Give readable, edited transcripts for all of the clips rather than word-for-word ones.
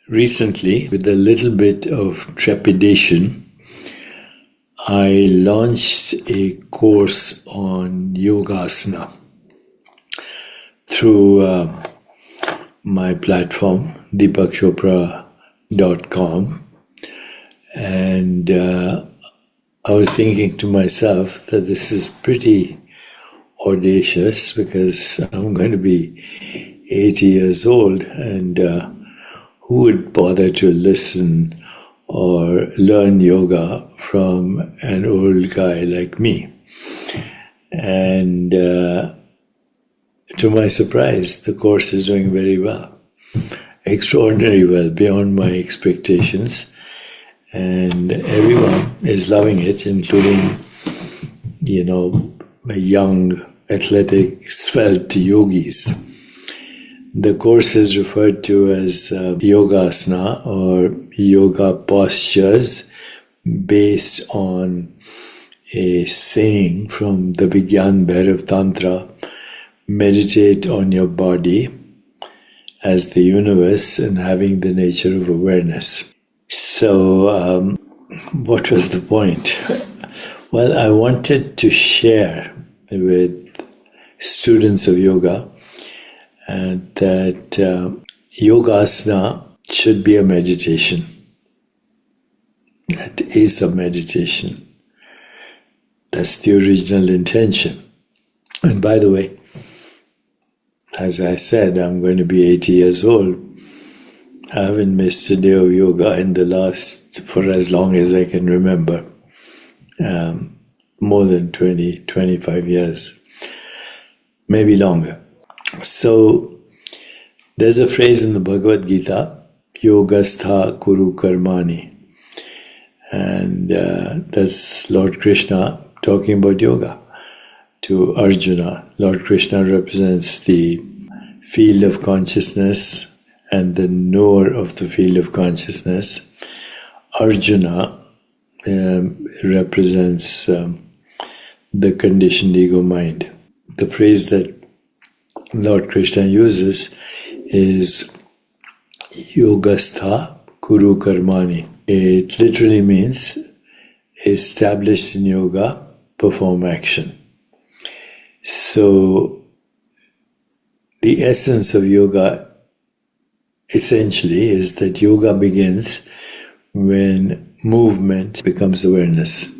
Recently, with a little bit of trepidation, I launched a course on Yogasana through my platform, deepakchopra.com. And I was thinking to myself that this is pretty audacious because I'm going to be 80 years old, and who would bother to listen or learn yoga from an old guy like me? And to my surprise, the course is doing very well, extraordinarily well, beyond my expectations. And everyone is loving it, including, young, athletic, svelte yogis. The course is referred to as Yogasana or yoga postures based on a saying from the Vigyan Bhairav Tantra: meditate on your body as the universe and having the nature of awareness. So, what was the point? Well, I wanted to share with students of yoga that Yogasana should be a meditation. That is a meditation. That's the original intention. And by the way, as I said, I'm going to be 80 years old. I haven't missed a day of yoga for as long as I can remember. More than 20, 25 years. Maybe longer. So, there's a phrase in the Bhagavad Gita, Yogastha Kuru Karmani. And that's Lord Krishna talking about yoga to Arjuna. Lord Krishna represents the field of consciousness and the knower of the field of consciousness. Arjuna represents the conditioned ego mind. The phrase that Lord Krishna uses is Yogastha Kuru Karmani. It literally means established in yoga, perform action. So, the essence of yoga essentially is that yoga begins when movement becomes awareness.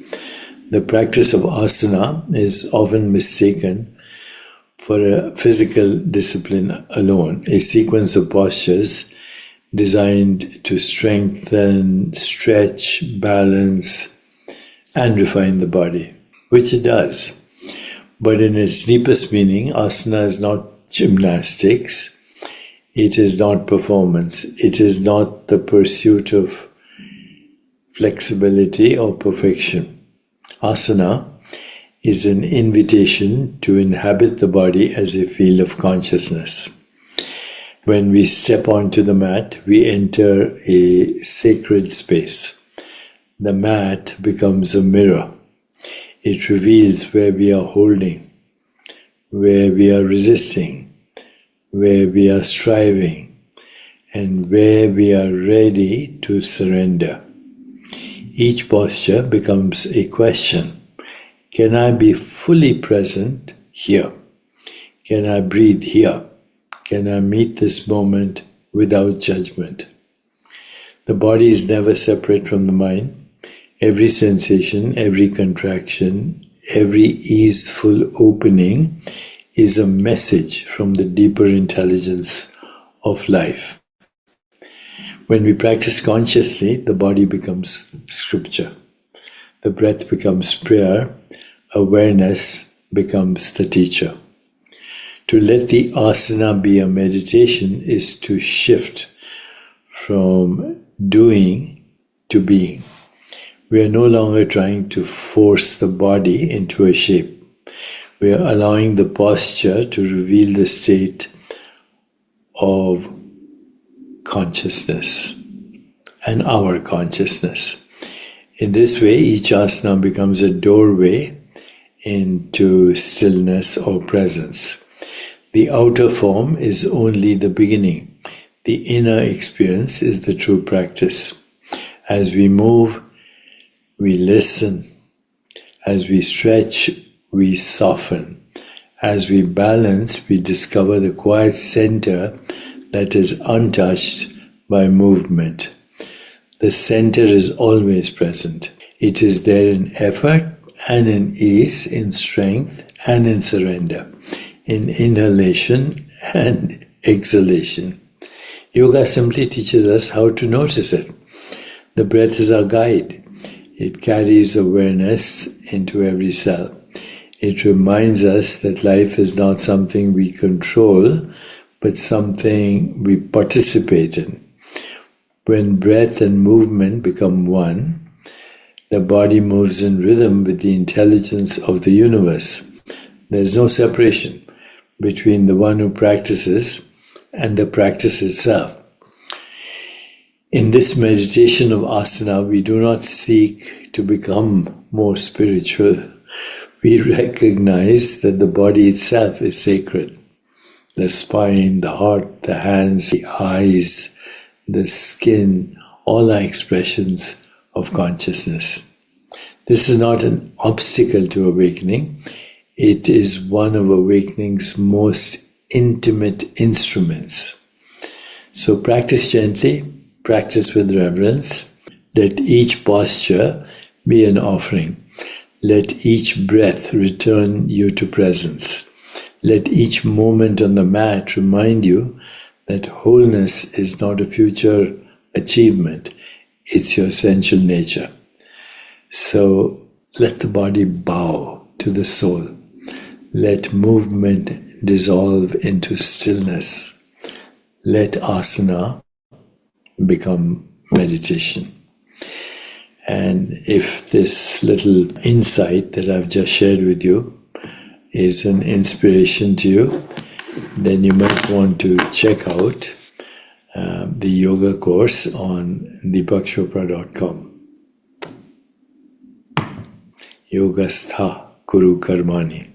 The practice of asana is often mistaken for a physical discipline alone, a sequence of postures designed to strengthen, stretch, balance, and refine the body, which it does. But in its deepest meaning, asana is not gymnastics, it is not performance, it is not the pursuit of flexibility or perfection. Asana is an invitation to inhabit the body as a field of consciousness. When we step onto the mat, we enter a sacred space. The mat becomes a mirror. It reveals where we are holding, where we are resisting, where we are striving, and where we are ready to surrender. Each posture becomes a question. Can I be fully present here? Can I breathe here? Can I meet this moment without judgment? The body is never separate from the mind. Every sensation, every contraction, every easeful opening is a message from the deeper intelligence of life. When we practice consciously, the body becomes scripture. The breath becomes prayer. Awareness becomes the teacher. To let the asana be a meditation is to shift from doing to being. We are no longer trying to force the body into a shape. We are allowing the posture to reveal the state of consciousness and our consciousness. In this way, each asana becomes a doorway into stillness or presence. The outer form is only the beginning. The inner experience is the true practice. As we move, we listen. As we stretch, we soften. As we balance, we discover the quiet center that is untouched by movement. The center is always present. It is there in effort and in ease, in strength and in surrender, in inhalation and exhalation. Yoga simply teaches us how to notice it. The breath is our guide. It carries awareness into every cell. It reminds us that life is not something we control, but something we participate in. When breath and movement become one, the body moves in rhythm with the intelligence of the universe. There's no separation between the one who practices and the practice itself. In this meditation of asana, we do not seek to become more spiritual. We recognize that the body itself is sacred. The spine, the heart, the hands, the eyes, the skin, all are expressions of consciousness. This is not an obstacle to awakening. It is one of awakening's most intimate instruments. So practice gently, practice with reverence. Let each posture be an offering. Let each breath return you to presence. Let each moment on the mat remind you that wholeness is not a future achievement, it's your essential nature. So let the body bow to the soul. Let movement dissolve into stillness. Let asana become meditation. And if this little insight that I've just shared with you is an inspiration to you, then you might want to check out the yoga course on deepakchopra.com. Yogastha Kuru Karmani.